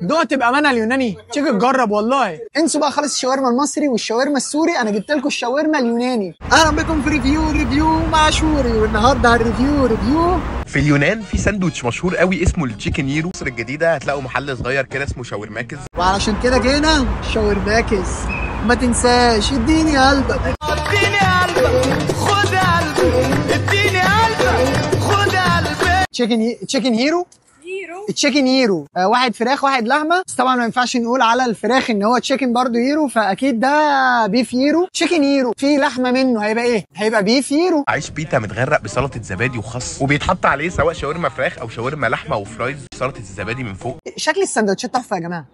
دقت بامانه اليوناني، تيجي تجرب والله. انسوا بقى خالص الشاورما المصري والشاورما السوري، انا جبت لكم الشاورما اليوناني. اهلا بكم في ريفيو مع شوري، والنهارده هنريفيو في اليونان في ساندوتش مشهور قوي اسمه التشيكن ييرو. مصر الجديده هتلاقوا محل صغير كده اسمه شاورماكس، وعلشان كده جينا شاورماكس. ما تنساش اديني قلبك، اديني قلبك خد قلبي، اديني قلبك خد قلبي. تشيكن هيرو. تشيكن هيرو، واحد فراخ واحد لحمه، بس طبعا ما ينفعش نقول على الفراخ ان هو تشيكن برضه هيرو، فاكيد ده بيف هيرو. تشيكن هيرو في لحمه منه هيبقى ايه؟ هيبقى بيف هيرو. عيش بيتا متغرق بسلطه زبادي وخس، وبيتحط عليه سواء شاورما فراخ او شاورما لحمه وفرايز سلطه الزبادي من فوق. شكل السندوتشات تحفه يا جماعه.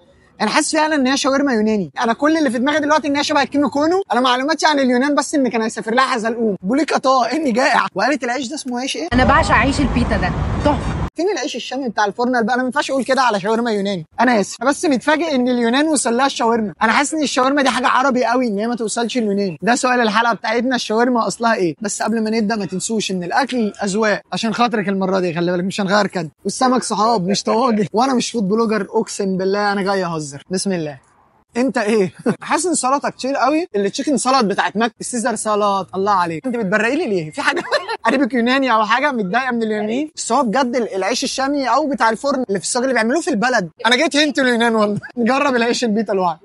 انا حاسس فعلا ان هي شاورما يوناني. انا كل اللي في دماغي دلوقتي ان هي شبه الكيمو كونو. انا معلوماتي عن اليونان بس ان كان هيسافر لها حزلقوم بوليكاتا اني جائع. وقالت العيش ده اسمه عيش ايه؟ انا بعشق عيش البيتا ده تحفه. فين العيش الشامي بتاع الفرن بقى؟ انا ما ينفعش اقول كده على شاورما يوناني، انا اسف. بس متفاجئ ان اليونان وصل لها الشاورما. انا حاسس ان الشاورما دي حاجه عربي قوي ان هي ما توصلش اليونان. ده سؤال الحلقه بتاعتنا، الشاورما اصلها ايه؟ بس قبل ما نبدا ما تنسوش ان الاكل اذواق، عشان خاطرك المره دي خلي بالك مش هنغير كده. والسمك صحاب مش طواجن، وانا مش فود بلوجر اقسم بالله، انا جاي اهزر. بسم الله. انت ايه؟ حاسس ان سلطه كتير قوي. التشيكن سلطه بتاعت ماك، السيزر سلطه، الله عليك. انت بتبرقي لي ليه؟ في حاجه قريبك يوناني او حاجه متضايقه من اليونانيين؟ بس هو بجد العيش الشامي او بتاع الفرن اللي في الصاج اللي بيعملوه في البلد. انا جيت هنت اليونان والله. نجرب العيش البيتا لوحده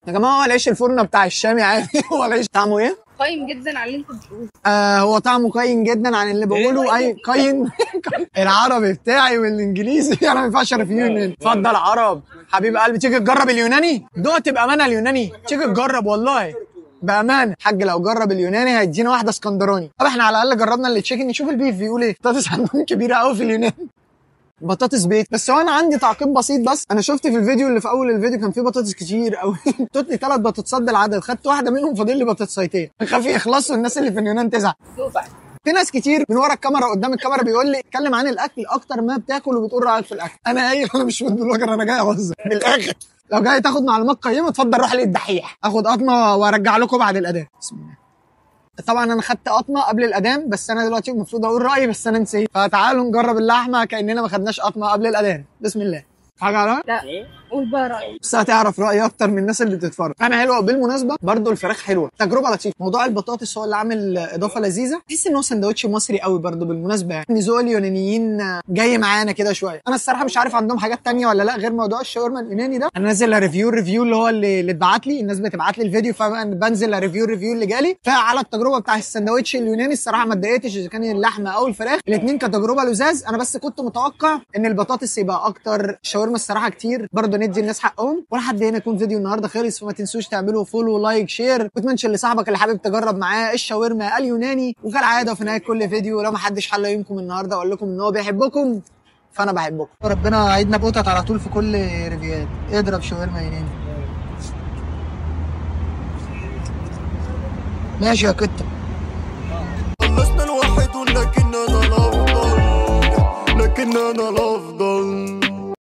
يا جماعه. هو العيش الفرن بتاع الشامي عادي. هو العيش طعمه ايه؟ قايم جدا على اللي انت بتقوله. هو طعمه قايم جدا عن اللي بقوله. اي قايم. العربي بتاعي والانجليزي انا ما ينفعش ريفيو يوناني. اتفضل عرب حبيب قلبي، تيجي تجرب اليوناني. دقت بامانه اليوناني، تيجي تجرب والله بامانه. حاج لو جرب اليوناني هيدينا واحده اسكندراني. طب احنا على الاقل جربنا التشيكن، نشوف البيف بيقول ايه. بطاطس عندهم كبيره قوي في اليونان، بطاطس بيت. بس هو انا عندي تعقيب بسيط. بس انا شفت في الفيديو اللي في اول الفيديو كان فيه بطاطس كتير قوي. توتني 3 بطاطسات بالعدد، خدت واحده منهم، فاضل لي بطاطسيتين. خاف يخلصوا الناس اللي في اليونان تزعل. في ناس كتير من ورا الكاميرا قدام الكاميرا بيقول لي اتكلم عن الاكل اكتر ما بتاكل وبتقول رايك في الاكل. انا قايل انا مش فود بلوجر، انا جاي اهزر من الاخر. لو جاي تاخد معلومات قيمه اتفضل روح للدحيح، اخد قطمه وارجع لكم بعد الاذان. بسم الله. طبعا انا خدت قطمه قبل الاذان، بس انا دلوقتي المفروض اقول رايي بس انا نسيت. فتعالوا نجرب اللحمه كاننا ما خدناش قطمه قبل الاذان. بسم الله. حاجه على لا قول بقى رايك. بس هتعرف رايي اكتر من الناس اللي بتتفرج. انا حلوه بالمناسبه، برضو الفراخ حلوه، تجربه لطيفه. موضوع البطاطس هو اللي عامل اضافه لذيذه. تحس ان هو سندوتش مصري قوي برضو بالمناسبه. يعني ذوق اليونانيين جاي معانا كده شويه. انا الصراحه مش عارف عندهم حاجات تانية ولا لا غير موضوع الشاورما اليوناني ده. انا نازل ريفيو اللي هو اللي اتبعت لي. الناس بتبعت لي الفيديو فبنزل ريفيو اللي جالي. فعلى التجربه بتاع السندوتش اليوناني الصراحه ما اتضايقتش اذا كان اللحمه او الفراخ، الاثنين كتجربه لزاز. انا بس كنت متوقع ان البطاطس يبقى اكتر، الشاورما الصراحه كتير. برضو ندي الناس حقهم. ولحد هنا يكون فيديو النهارده خلص، فما تنسوش تعملوا فولو لايك شير وتمنشن لصاحبك اللي حابب تجرب معاه الشاورما اليوناني. وكالعاده في نهايه كل فيديو لو ما حدش حل يومكم النهارده اقول لكم ان هو بيحبكم، فانا بحبكم. ربنا عيدنا بقطط على طول في كل ريفيوهات. اضرب شاورما يوناني. ماشي يا كتة. خلصنا الواحد ولكن انا الافضل، لكن انا الافضل.